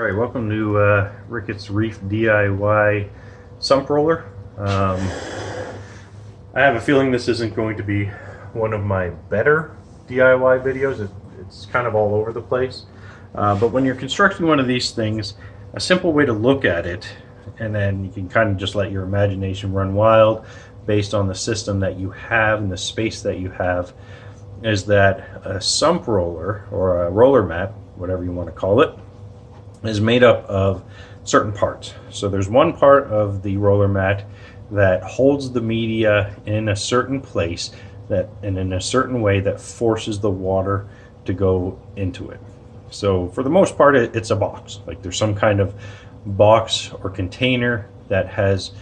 Alright, welcome to Rickets Reef DIY sump roller. I have a feeling this isn't going to be one of my better DIY videos. It's kind of all over the place. But when you're constructing one of these things, a simple way to look at it, and then you can kind of just let your imagination run wild based on the system that you have and the space that you have, is that a sump roller, or a roller mat, whatever you want to call it, is made up of certain parts. So there's one part of the roller mat that holds the media in a certain place and in a certain way that forces the water to go into it. So for the most part, it's a box. Like there's some kind of box or container that has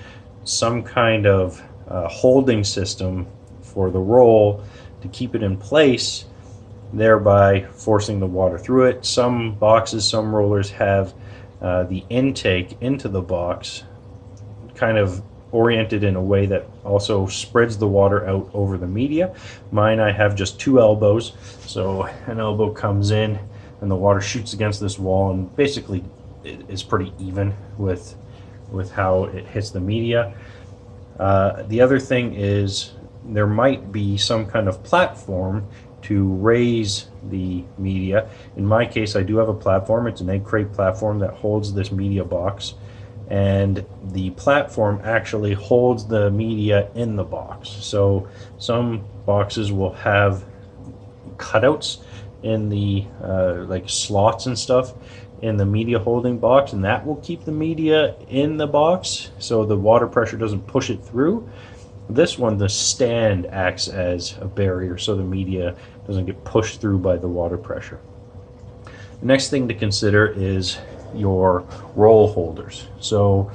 some kind of holding system for the roll to keep it in place, thereby forcing the water through it. Some boxes, some rollers have the intake into the box kind of oriented in a way that also spreads the water out over the media. Mine, I have just two elbows, so an elbow comes in and the water shoots against this wall and basically is pretty even with how it hits the media. The other thing is there might be some kind of platform to raise the media. In my case, I do have a platform. It's an egg crate platform that holds this media box, and the platform actually holds the media in the box. So some boxes will have cutouts in the like slots and stuff in the media holding box, and that will keep the media in the box so the water pressure doesn't push it through. This one, the stand, acts as a barrier so the media doesn't get pushed through by the water pressure. The next thing to consider is your roll holders. So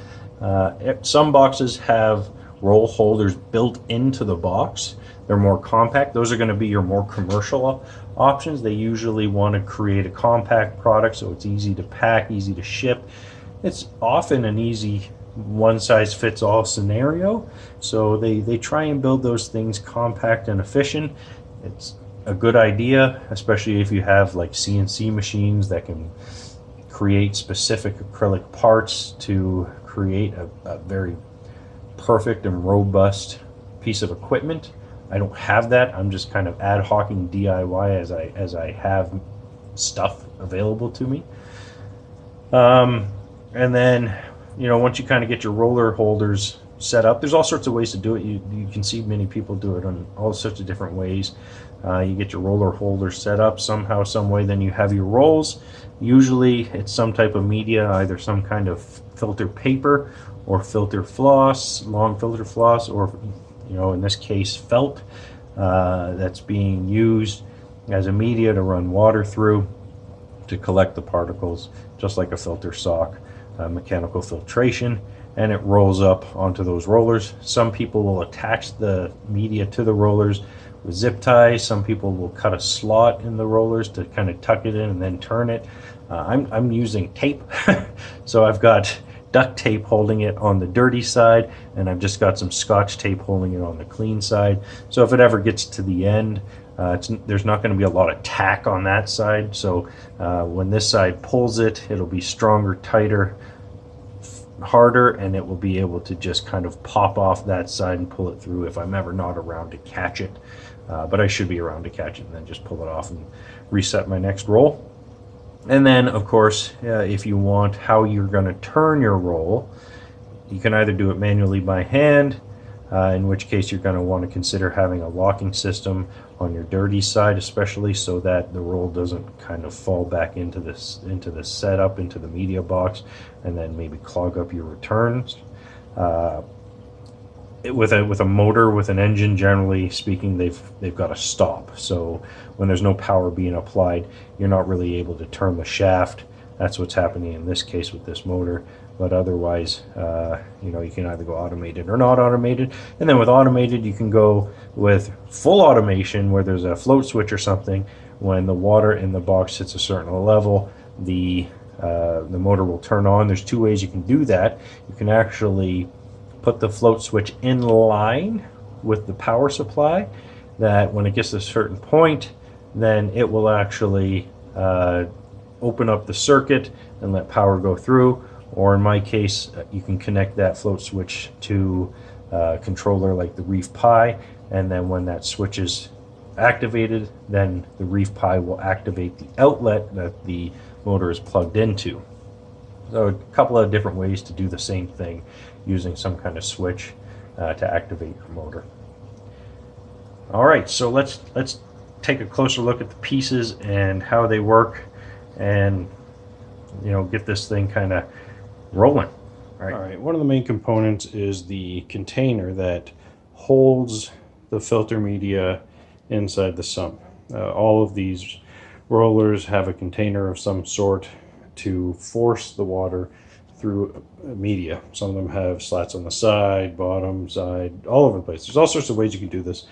some boxes have roll holders built into the box. They're more compact. Those are going to be your more commercial options. They usually want to create a compact product so it's easy to pack, easy to ship. It's often an easy one-size-fits-all scenario, so they try and build those things compact and efficient. It's a good idea, especially if you have like CNC machines that can create specific acrylic parts to create a very perfect and robust piece of equipment. I don't have that. I'm just kind of ad hocing DIY as I have stuff available to me. And then, you know, once you kind of get your roller holders set up, there's all sorts of ways to do it. You can see many people do it on all sorts of different ways. You get your roller holders set up somehow, some way, then you have your rolls. Usually it's some type of media, either some kind of filter paper or filter floss, long filter floss, or, you know, in this case, felt that's being used as a media to run water through to collect the particles, just like a filter sock. Mechanical filtration, and it rolls up onto those rollers. Some people will attach the media to the rollers with zip ties. Some people will cut a slot in the rollers to kind of tuck it in and then turn it. I'm using tape. So I've got duct tape holding it on the dirty side, and I've just got some Scotch tape holding it on the clean side. So if it ever gets to the end, there's not going to be a lot of tack on that side. So when this side pulls it, it'll be stronger, tighter, harder, and it will be able to just kind of pop off that side and pull it through if I'm ever not around to catch it. But I should be around to catch it, and then just pull it off and reset my next roll. And then, of course, if you want how you're going to turn your roll, you can either do it manually by hand, in which case you're going to want to consider having a locking system on your dirty side, especially so that the roll doesn't kind of fall back into the setup, into the media box, and then maybe clog up your returns. With a motor, with an engine, generally speaking, they've got to stop. So when there's no power being applied, you're not really able to turn the shaft. That's what's happening in this case with this motor. But otherwise, you know, you can either go automated or not automated. And then with automated, you can go with full automation, where there's a float switch or something. When the water in the box hits a certain level, the motor will turn on. There's two ways you can do that. You can actually put the float switch in line with the power supply, that when it gets to a certain point, then it will actually open up the circuit and let power go through, or in my case, you can connect that float switch to a controller like the reef-pi, and then when that switch is activated, then the reef-pi will activate the outlet that the motor is plugged into. So a couple of different ways to do the same thing using some kind of switch to activate your motor. All right, so let's take a closer look at the pieces and how they work, and get this thing kind of rolling. All right, one of the main components is the container that holds the filter media inside the sump. All of these rollers have a container of some sort to force the water through media. Some of them have slats on the side, bottom, side, all over the place. There's all sorts of ways you can do this.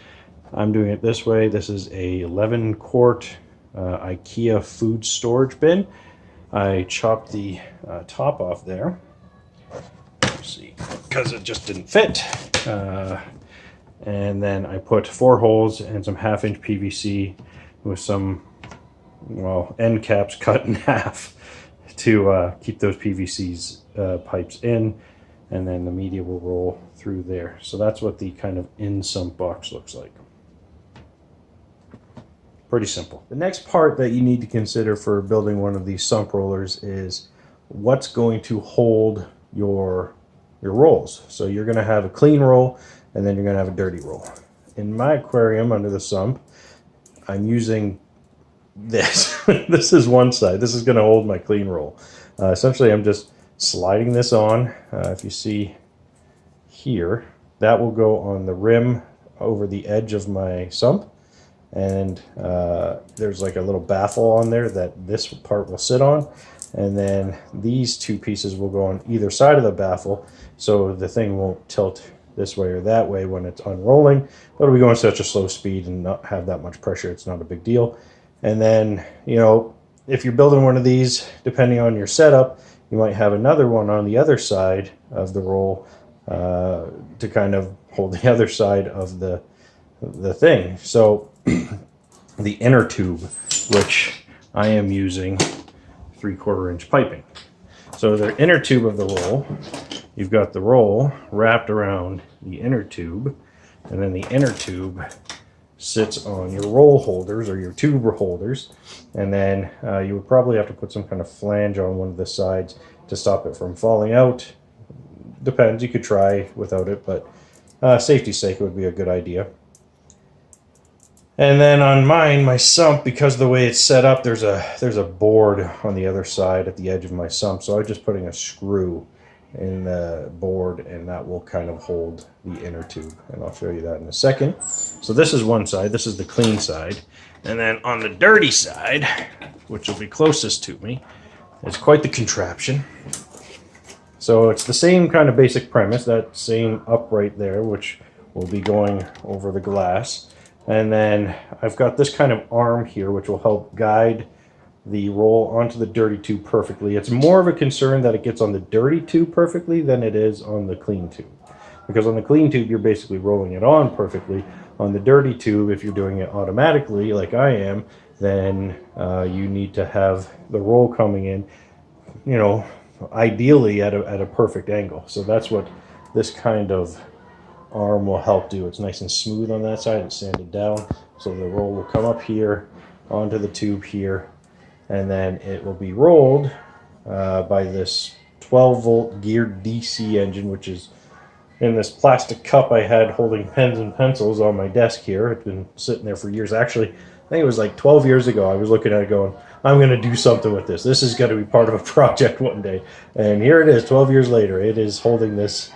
I'm doing it this way. This is a 11-quart IKEA food storage bin. I chopped the top off there. Let's see, because it just didn't fit. And then I put 4 holes and some 1/2-inch PVC with some, end caps cut in half to keep those PVC's pipes in, and then the media will roll through there. So that's what the kind of in-sump box looks like. Pretty simple. The next part that you need to consider for building one of these sump rollers is what's going to hold your rolls. So you're going to have a clean roll, and then you're going to have a dirty roll. In my aquarium under the sump, I'm using this. This is one side. This is going to hold my clean roll. Essentially, I'm just sliding this on. If you see here, that will go on the rim over the edge of my sump. And there's like a little baffle on there that this part will sit on. And then these 2 pieces will go on either side of the baffle, so the thing won't tilt this way or that way when it's unrolling, but it'll be going such a slow speed and not have that much pressure. It's not a big deal. And then, if you're building one of these, depending on your setup, you might have another one on the other side of the roll to kind of hold the other side of the thing. So the inner tube, which I am using 3/4-inch piping. So the inner tube of the roll, you've got the roll wrapped around the inner tube, and then the inner tube sits on your roll holders or your tube holders, and then you would probably have to put some kind of flange on one of the sides to stop it from falling out. Depends, you could try without it, but safety's sake, it would be a good idea. And then on mine, my sump, because of the way it's set up, there's a board on the other side at the edge of my sump, so I'm just putting a screw in the board, and that will kind of hold the inner tube, and I'll show you that in a second. So this is one side, this is the clean side, and then on the dirty side, which will be closest to me, is quite the contraption. So it's the same kind of basic premise, that same upright there, which will be going over the glass. And then I've got this kind of arm here, which will help guide the roll onto the dirty tube perfectly. It's more of a concern that it gets on the dirty tube perfectly than it is on the clean tube. Because on the clean tube, you're basically rolling it on perfectly. On the dirty tube, if you're doing it automatically, like I am, then you need to have the roll coming in, ideally at a perfect angle. So that's what this kind of arm will help do. It's nice and smooth on that side. It's sanded down, so the roll will come up here onto the tube here, and then it will be rolled by this 12-volt geared DC engine, which is in this plastic cup I had holding pens and pencils on my desk here. It's been sitting there for years. Actually, I think it was like 12 years ago I was looking at it going, I'm going to do something with this. This is going to be part of a project one day. And here it is, 12 years later. It is holding this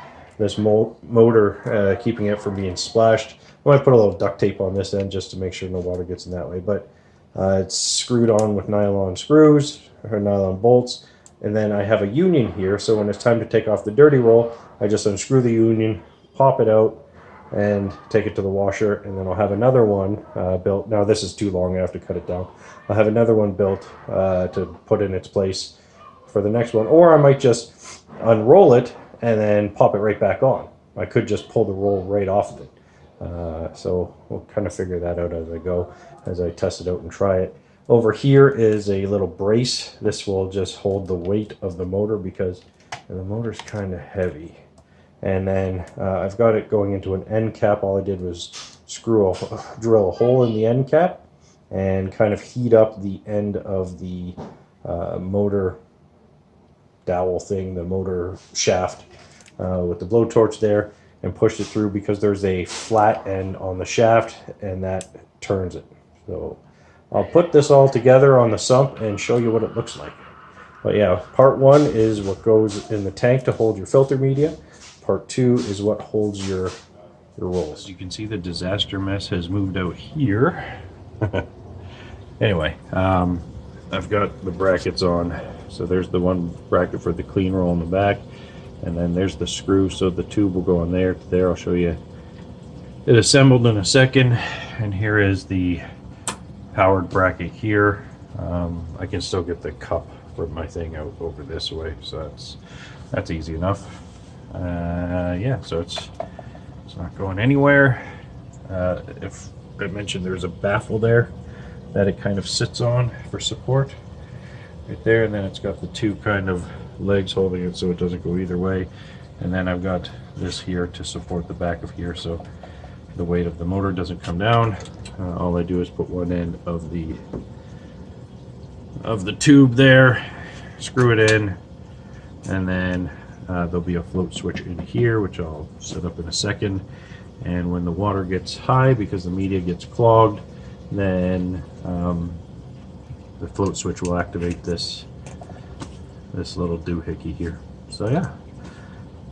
motor, keeping it from being splashed. I might put a little duct tape on this end just to make sure no water gets in that way. But it's screwed on with nylon screws or nylon bolts. And then I have a union here, so when it's time to take off the dirty roll, I just unscrew the union, pop it out, and take it to the washer, and then I'll have another one built. Now this is too long, I have to cut it down. I'll have another one built to put in its place for the next one, or I might just unroll it and then pop it right back on. I could just pull the roll right off of it. So we'll kind of figure that out as I go, as I test it out and try it. Over here is a little brace. This will just hold the weight of the motor because the motor's kind of heavy. And then I've got it going into an end cap. All I did was drill a hole in the end cap and kind of heat up the end of the motor dowel thing, the motor shaft, with the blowtorch there, and pushed it through because there's a flat end on the shaft and that turns it. So I'll put this all together on the sump and show you what it looks like. But yeah, part one is what goes in the tank to hold your filter media. Part two is what holds your rolls. As you can see, the disaster mess has moved out here. Anyway, I've got the brackets on. So there's the one bracket for the clean roll in the back, and then there's the screw, so the tube will go on there to there. I'll show you it assembled in a second. And here is the powered bracket here. I can still get the cup from my thing out over this way, so that's easy enough. Yeah, so it's not going anywhere. If I mentioned, there's a baffle there that it kind of sits on for support right there, and then it's got the two kind of legs holding it so it doesn't go either way. And then I've got this here to support the back of here so the weight of the motor doesn't come down. All I do is put one end of the tube there, screw it in, and then there'll be a float switch in here, which I'll set up in a second. And when the water gets high, because the media gets clogged, then the float switch will activate this little doohickey here. So yeah,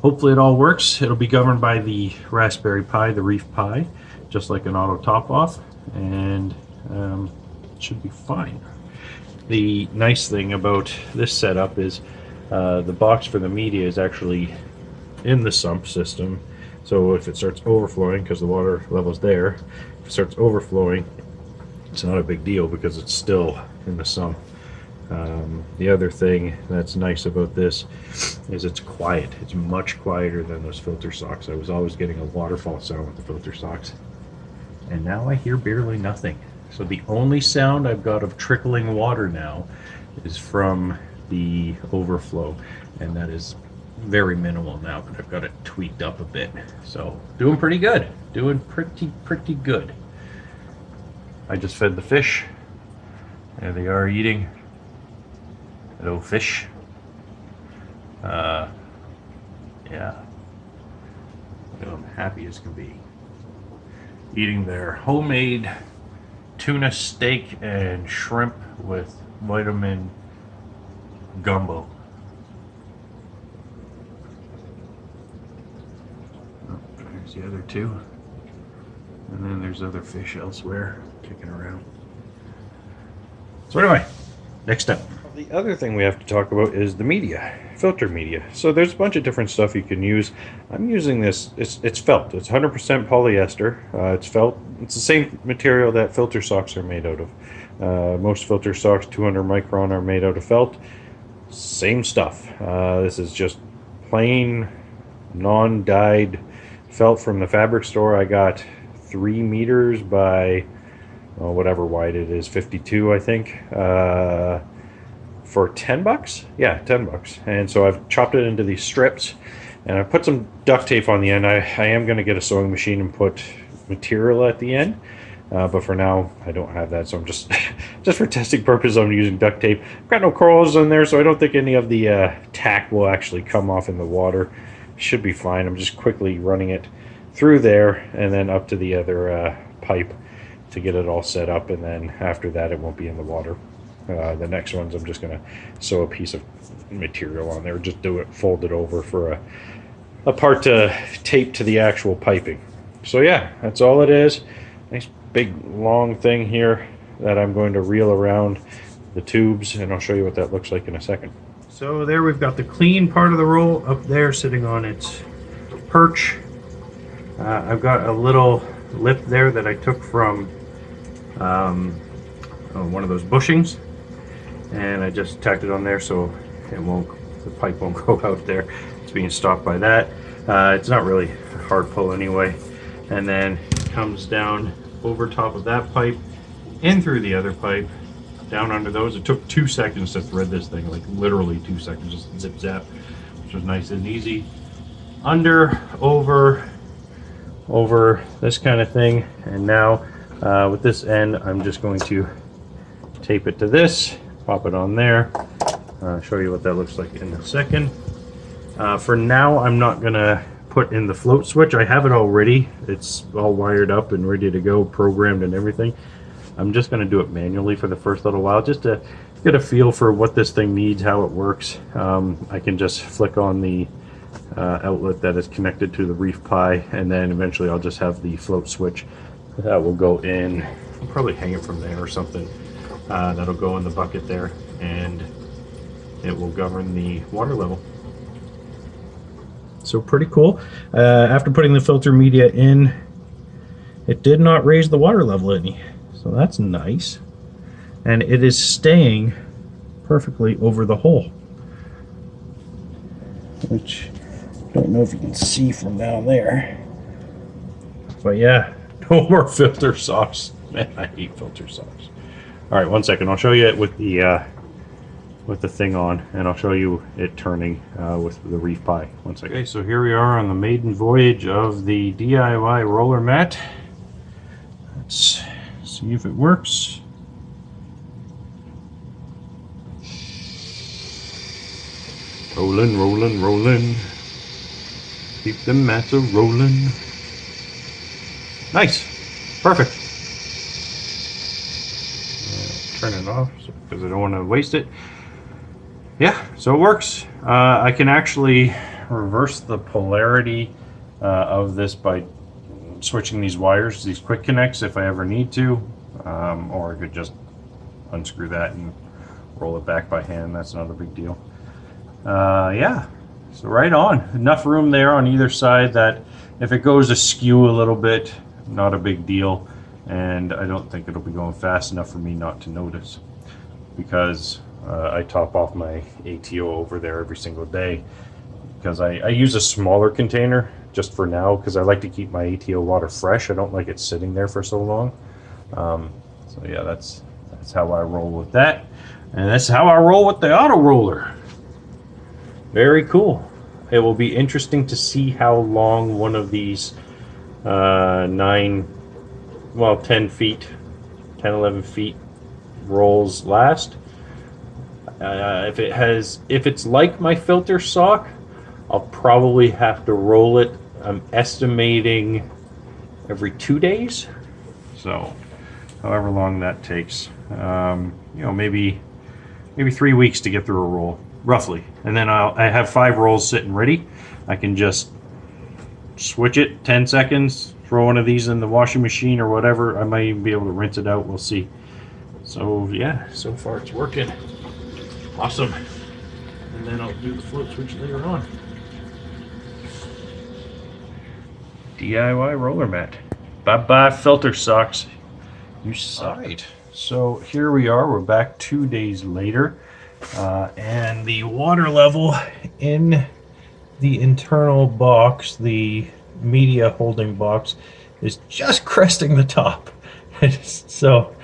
hopefully it all works. It'll be governed by the Raspberry Pi, the reef-pi, just like an auto top-off, and it should be fine. The nice thing about this setup is the box for the media is actually in the sump system. So if it starts overflowing, because the water level's there, if it starts overflowing, it's not a big deal because it's still in the sump. The other thing that's nice about this is it's quiet. It's much quieter than those filter socks. I was always getting a waterfall sound with the filter socks, and now I hear barely nothing. So the only sound I've got of trickling water now is from the overflow, and that is very minimal now, but I've got it tweaked up a bit. So doing pretty good. Doing pretty good. I just fed the fish. There they are eating. Hello, fish. Yeah. I'm happy as can be. Eating their homemade tuna steak and shrimp with vitamin gumbo. Oh, there's the other two. And then there's other fish elsewhere kicking around. So anyway, next step. The other thing we have to talk about is the media, filter media. So there's a bunch of different stuff you can use. I'm using this, it's felt. It's 100% polyester. It's felt. It's the same material that filter socks are made out of. Most filter socks, 200 micron, are made out of felt. Same stuff. This is just plain, non-dyed felt from the fabric store. I got 3 meters by whatever wide it is, 52 I think, for $10. Yeah, $10. And so I've chopped it into these strips, and I put some duct tape on the end. I am going to get a sewing machine and put material at the end, but for now I don't have that, so I'm just for testing purposes I'm using duct tape. I've got no corals in there, so I don't think any of the tack will actually come off in the water. Should be fine. I'm just quickly running it through there and then up to the other pipe to get it all set up, and then after that it won't be in the water. The next ones I'm just going to sew a piece of material on there, just do it, fold it over for a part to tape to the actual piping. So yeah, that's all it is. Nice big long thing here that I'm going to reel around the tubes, and I'll show you what that looks like in a second. So there we've got the clean part of the roll up there sitting on its perch. I've got a little lip there that I took from one of those bushings, and I just tacked it on there so the pipe won't go out there. It's being stopped by that. It's not really a hard pull anyway, and then it comes down over top of that pipe, in through the other pipe, down under those. It took 2 seconds to thread this thing, like literally 2 seconds, just zip zap, which was nice and easy. Under, over, this kind of thing. And now with this end, I'm just going to tape it to this, pop it on there. Show you what that looks like in a second. For now, I'm not gonna put in the float switch. I have it already. It's all wired up and ready to go, programmed and everything. I'm just gonna do it manually for the first little while, just to get a feel for what this thing needs, how it works. I can just flick on the outlet that is connected to the reef-pi, and then eventually I'll just have the float switch that will go in. I'll probably hang it from there or something. That'll go in the bucket there, and it will govern the water level. So pretty cool. After putting the filter media in, it did not raise the water level any. So that's nice. And it is staying perfectly over the hole, which I don't know if you can see from down there. But yeah, no more filter socks. Man, I hate filter socks. All right, 1 second. I'll show you it with the thing on, and I'll show you it turning with the reef-pi. 1 second. Okay, so here we are on the maiden voyage of the DIY roller mat. Let's see if it works. Rolling, rolling, rolling. Keep the mats a rolling. Nice. Perfect. Turn it off because I don't want to waste it. Yeah, so it works. I can actually reverse the polarity of this by switching these wires, these quick connects, if I ever need to, or I could just unscrew that and roll it back by hand. That's not a big deal. Yeah, so right on. Enough room there on either side that if it goes askew a little bit, not a big deal, and I don't think it'll be going fast enough for me not to notice, because I top off my ATO over there every single day, because I use a smaller container just for now, because I like to keep my ATO water fresh. I don't like it sitting there for so long. So yeah, that's how I roll with that, and that's how I roll with the auto roller. Very cool. It will be interesting to see how long one of these 10 feet, 10, 11 feet rolls last. If it's like my filter sock, I'll probably have to roll it. I'm estimating every 2 days. So, however long that takes, maybe 3 weeks to get through a roll, roughly. And then I have 5 rolls sitting ready. I can just switch it 10 seconds, throw one of these in the washing machine or whatever. I might even be able to rinse it out. We'll see. So yeah, so far it's working. Awesome. And then I'll do the float switch later on. DIY roller mat. Bye-bye filter socks. You suck. All right. So here we are. We're back 2 days later. And the water level in the internal box, the media holding box, is just cresting the top. So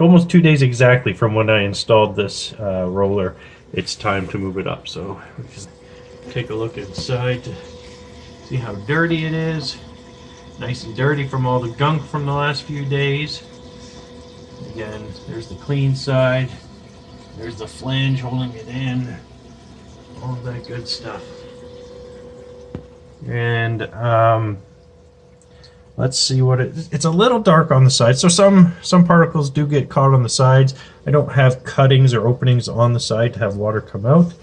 almost 2 days exactly from when I installed this roller, it's time to move it up. So we can take a look inside to see how dirty it is. Nice and dirty from all the gunk from the last few days. Again, there's the clean side. There's the flange holding it in. All of that good stuff. And let's see what it's a little dark on the sides. So some particles do get caught on the sides. I don't have cuttings or openings on the side to have water come out.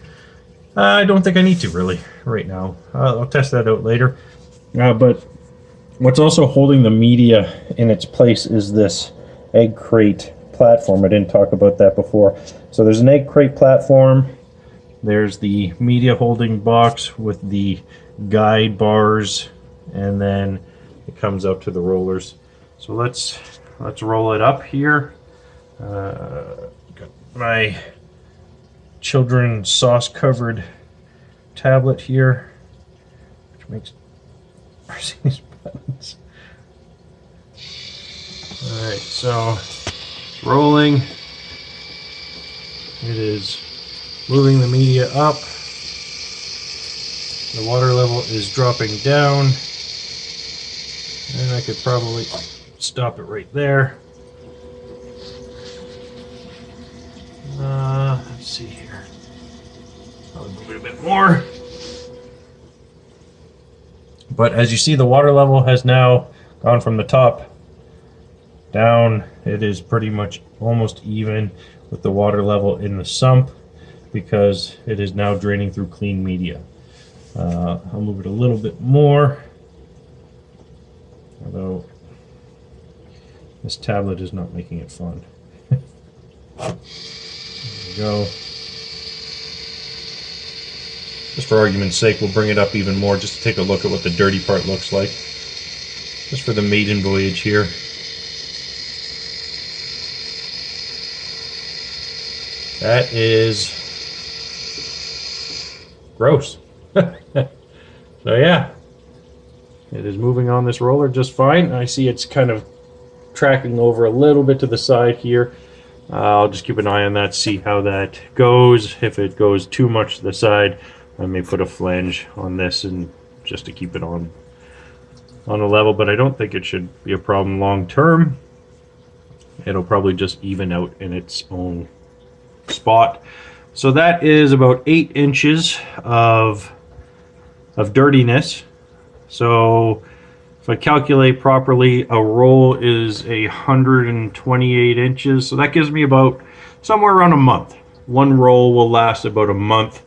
I don't think I need to really right now. I'll test that out later. But what's also holding the media in its place is this egg crate platform. I didn't talk about that before. So there's an egg crate platform. There's the media holding box with the guide bars, and then it comes up to the rollers. So let's roll it up here. Got my children's sauce covered tablet here, which makes these buttons. All right, so it's rolling. It is moving the media up. The water level is dropping down. And I could probably stop it right there. Let's see here. I'll move it a bit more. But as you see, the water level has now gone from the top down. It is pretty much almost even with the water level in the sump because it is now draining through clean media. I'll move it a little bit more, although this tablet is not making it fun. There we go. Just for argument's sake, we'll bring it up even more just to take a look at what the dirty part looks like. Just for the maiden voyage here. That is gross. So yeah, it is moving on this roller just fine. I see it's kind of tracking over a little bit to the side here. I'll just keep an eye on that, see how that goes. If it goes too much to the side, I may put a flange on this and just to keep it on a level, but I don't think it should be a problem long term. It'll probably just even out in its own spot. So that is about 8 inches of dirtiness. So if I calculate properly, a roll is 128 inches. So that gives me about somewhere around a month. One roll will last about a month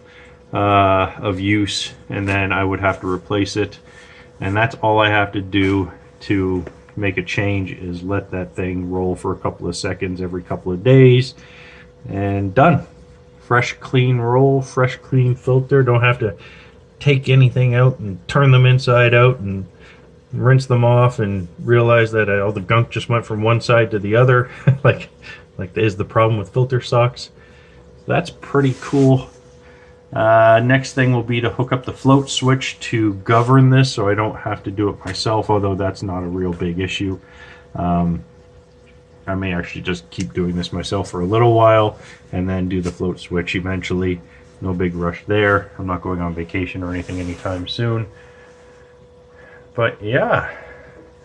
of use, and then I would have to replace it. And that's all I have to do to make a change, is let that thing roll for a couple of seconds every couple of days, and done. Fresh clean roll, fresh clean filter. Don't have to take anything out and turn them inside out and rinse them off and realize that all the gunk just went from one side to the other like is the problem with filter socks. So that's pretty cool. Next thing will be to hook up the float switch to govern this so I don't have to do it myself, although that's not a real big issue. I may actually just keep doing this myself for a little while and then do the float switch eventually. No big rush there. I'm not going on vacation or anything anytime soon. But yeah,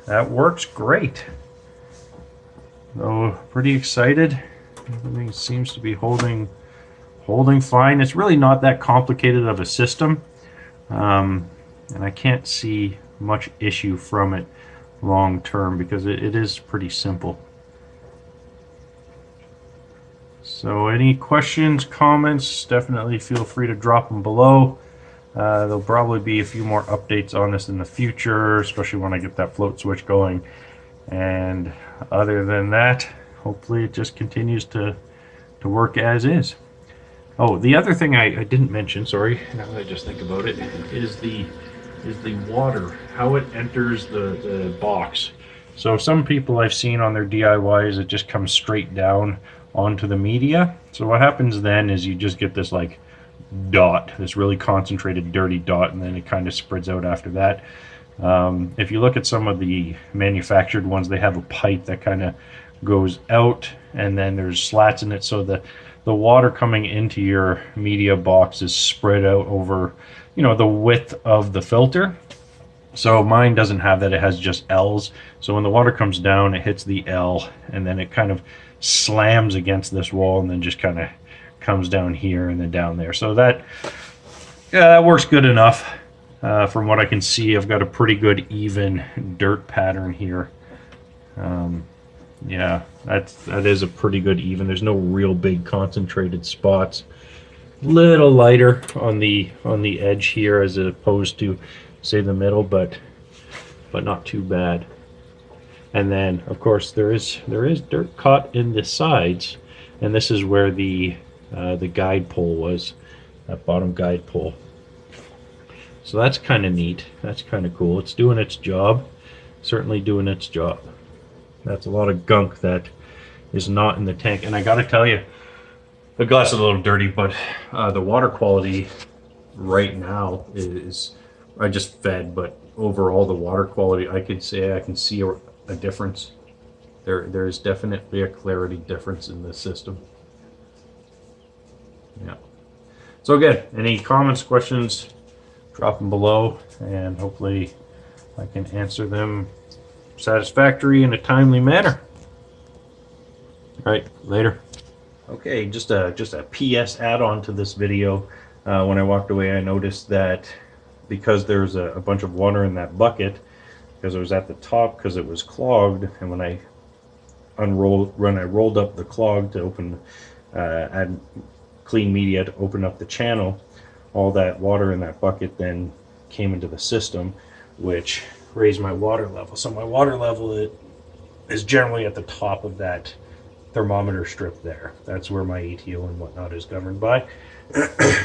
that works great. So pretty excited. Everything seems to be holding fine. It's really not that complicated of a system, and I can't see much issue from it long term because it is pretty simple. So any questions, comments, definitely feel free to drop them below. There'll probably be a few more updates on this in the future, especially when I get that float switch going. And other than that, hopefully it just continues to work as is. Oh, the other thing I didn't mention, sorry, now that I just think about it, is the water, how it enters the box. So some people I've seen on their DIYs, it just comes straight down onto the media. So what happens then is you just get this like dot, this really concentrated dirty dot, and then it kind of spreads out after that. If you look at some of the manufactured ones, they have a pipe that kind of goes out and then there's slats in it, so the water coming into your media box is spread out over, you know, the width of the filter. So mine doesn't have that, it has just L's. So when the water comes down, it hits the L and then it kind of slams against this wall and then just kind of comes down here and then down there. So that works good enough. From what I can see, I've got a pretty good even dirt pattern here. Yeah, that is a pretty good even. There's no real big concentrated spots. Little lighter on the edge here as opposed to, say, the middle, but not too bad. And then of course there is dirt caught in the sides, and this is where the guide pole was, that bottom guide pole. So that's kind of neat. That's kind of cool. It's doing its job. Certainly doing its job. That's a lot of gunk that is not in the tank. And I gotta tell you, the glass is a little dirty, but the water quality right now is, I just fed, but overall the water quality, I could say I can see a difference. There is definitely a clarity difference in this system. Yeah. So again, any comments, questions, drop them below, and hopefully I can answer them satisfactory in a timely manner. All right, later. Okay, just a PS add-on to this video. When I walked away, I noticed that because there's a bunch of water in that bucket, because it was at the top because it was clogged, and when I rolled up the clog to open, add clean media to open up the channel, all that water in that bucket then came into the system, which raised my water level. So my water level is generally at the top of that thermometer strip there. That's where my ATO and whatnot is governed by.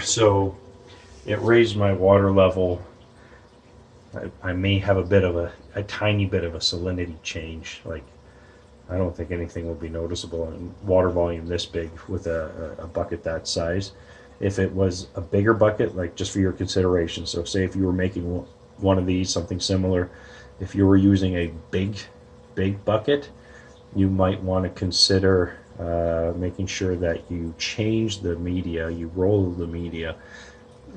So it raised my water level. I may have a tiny bit of a salinity change. Like, I don't think anything will be noticeable in water volume this big with a bucket that size. If it was a bigger bucket, like, just for your consideration, so say if you were making one of these, something similar, if you were using a big bucket, you might want to consider making sure that you change the media, you roll the media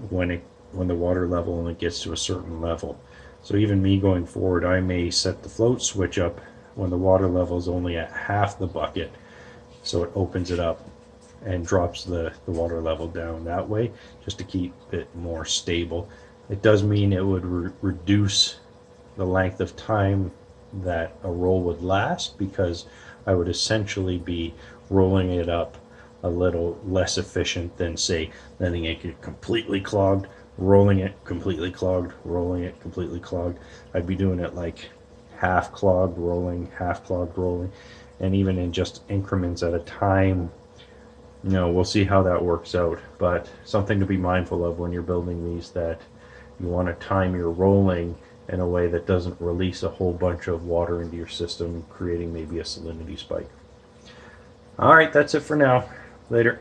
when the water level only gets to a certain level. So even me going forward, I may set the float switch up when the water level is only at half the bucket, so it opens it up and drops the water level down that way, just to keep it more stable. It does mean it would reduce the length of time that a roll would last, because I would essentially be rolling it up a little less efficient than, say, letting it get completely clogged, rolling it completely clogged, rolling it completely clogged. I'd be doing it like half clogged, rolling, half clogged, rolling, and even in just increments at a time. You know, we'll see how that works out, but something to be mindful of when you're building these, that you want to time your rolling in a way that doesn't release a whole bunch of water into your system, creating maybe a salinity spike. All right, that's it for now. Later.